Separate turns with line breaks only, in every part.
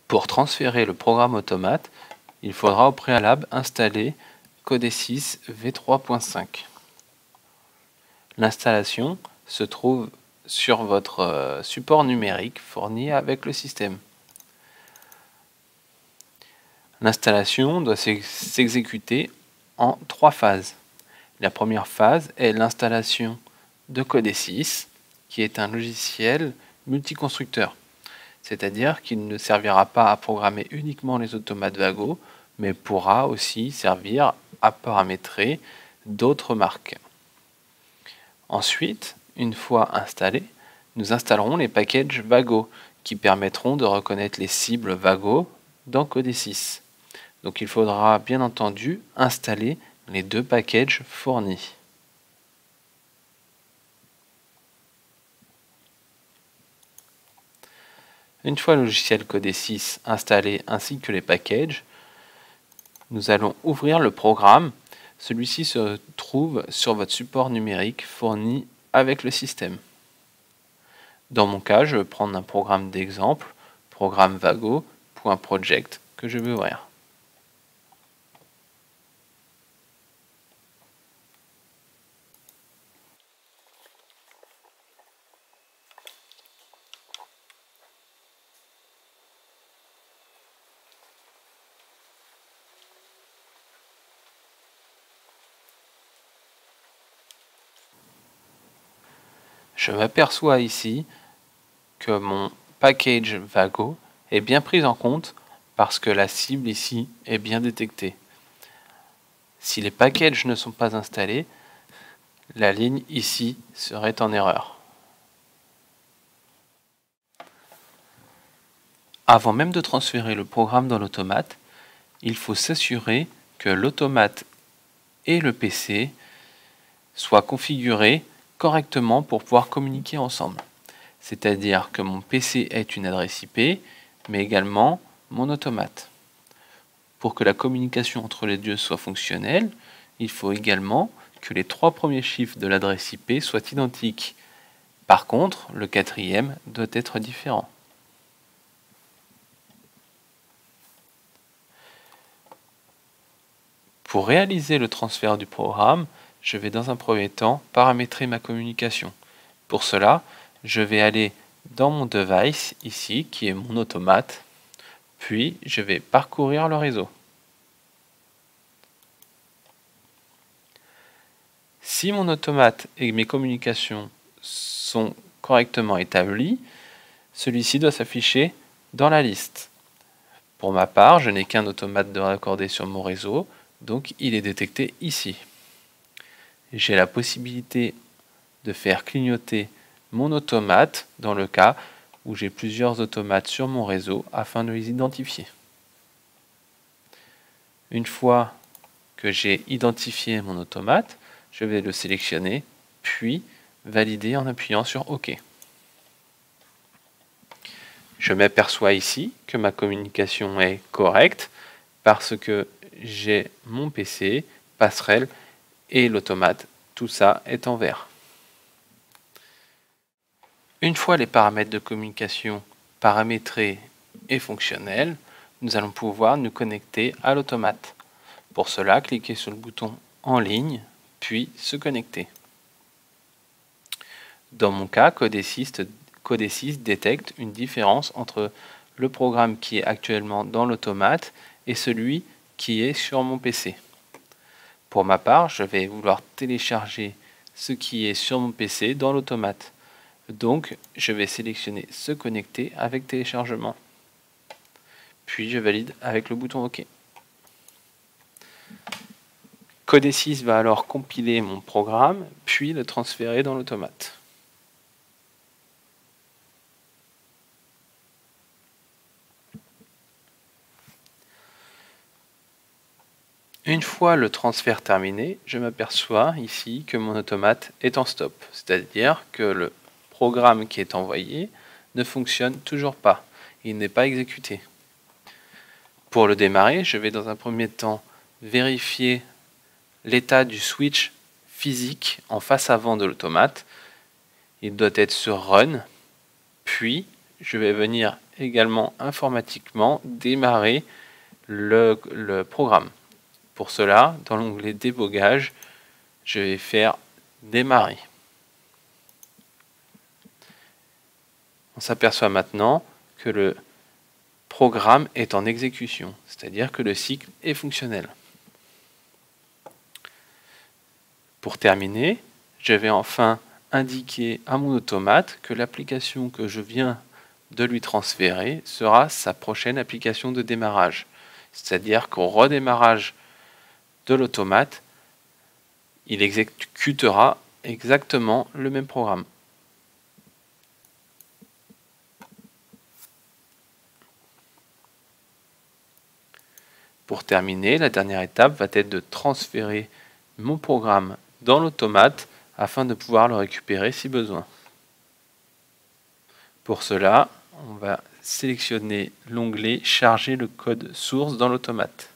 Pour transférer le programme automate, il faudra au préalable installer Codesys v3.5. L'installation se trouve sur votre support numérique fourni avec le système. L'installation doit s'exécuter en 3 phases. La première phase est l'installation de Codesys, qui est un logiciel multiconstructeur. C'est-à-dire qu'il ne servira pas à programmer uniquement les automates Vago, mais pourra aussi servir à paramétrer d'autres marques. Ensuite, une fois installé, nous installerons les packages Vago, qui permettront de reconnaître les cibles Vago dans Codesys. Donc il faudra bien entendu installer les 2 packages fournis. Une fois le logiciel Codesys installé ainsi que les packages, nous allons ouvrir le programme. Celui-ci se trouve sur votre support numérique fourni avec le système. Dans mon cas, je vais prendre un programme d'exemple, programme Vago.project, que je vais ouvrir. Je m'aperçois ici que mon package Vago est bien pris en compte parce que la cible ici est bien détectée. Si les packages ne sont pas installés, la ligne ici serait en erreur. Avant même de transférer le programme dans l'automate, il faut s'assurer que l'automate et le PC soient configurés correctement pour pouvoir communiquer ensemble. C'est-à-dire que mon PC ait une adresse IP, mais également mon automate. Pour que la communication entre les deux soit fonctionnelle, il faut également que les 3 premiers chiffres de l'adresse IP soient identiques. Par contre, le 4e doit être différent. Pour réaliser le transfert du programme, je vais dans un premier temps paramétrer ma communication. Pour cela, je vais aller dans mon device, ici, qui est mon automate, puis je vais parcourir le réseau. Si mon automate et mes communications sont correctement établies, celui-ci doit s'afficher dans la liste. Pour ma part, je n'ai qu'un automate de raccordé sur mon réseau, donc il est détecté ici. J'ai la possibilité de faire clignoter mon automate dans le cas où j'ai plusieurs automates sur mon réseau afin de les identifier. Une fois que j'ai identifié mon automate, je vais le sélectionner, puis valider en appuyant sur OK. Je m'aperçois ici que ma communication est correcte parce que j'ai mon PC, passerelle et l'automate. Tout ça est en vert. Une fois les paramètres de communication paramétrés et fonctionnels, nous allons pouvoir nous connecter à l'automate. Pour cela, cliquez sur le bouton En ligne, puis Se connecter. Dans mon cas, Codesys détecte une différence entre le programme qui est actuellement dans l'automate et celui qui est sur mon PC. Pour ma part, je vais vouloir télécharger ce qui est sur mon PC dans l'automate. Donc, je vais sélectionner Se connecter avec téléchargement. Puis, je valide avec le bouton OK. Codesys va alors compiler mon programme, puis le transférer dans l'automate. Une fois le transfert terminé, je m'aperçois ici que mon automate est en stop, c'est-à-dire que le programme qui est envoyé ne fonctionne toujours pas, il n'est pas exécuté. Pour le démarrer, je vais dans un premier temps vérifier l'état du switch physique en face avant de l'automate. Il doit être sur Run, puis je vais venir également informatiquement démarrer le programme. Pour cela, dans l'onglet débogage, je vais faire démarrer. On s'aperçoit maintenant que le programme est en exécution, c'est-à-dire que le cycle est fonctionnel. Pour terminer, je vais enfin indiquer à mon automate que l'application que je viens de lui transférer sera sa prochaine application de démarrage. C'est-à-dire qu'au redémarrage de l'automate, il exécutera exactement le même programme. Pour terminer, la dernière étape va être de transférer mon programme dans l'automate afin de pouvoir le récupérer si besoin. Pour cela, on va sélectionner l'onglet « Charger le code source dans l'automate ».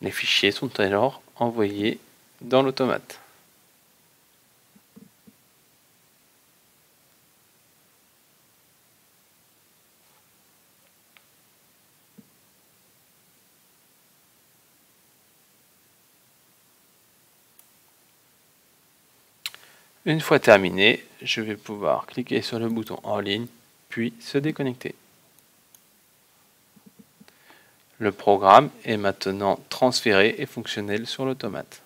Les fichiers sont alors envoyés dans l'automate. Une fois terminé, je vais pouvoir cliquer sur le bouton en ligne, puis se déconnecter. Le programme est maintenant transféré et fonctionnel sur l'automate.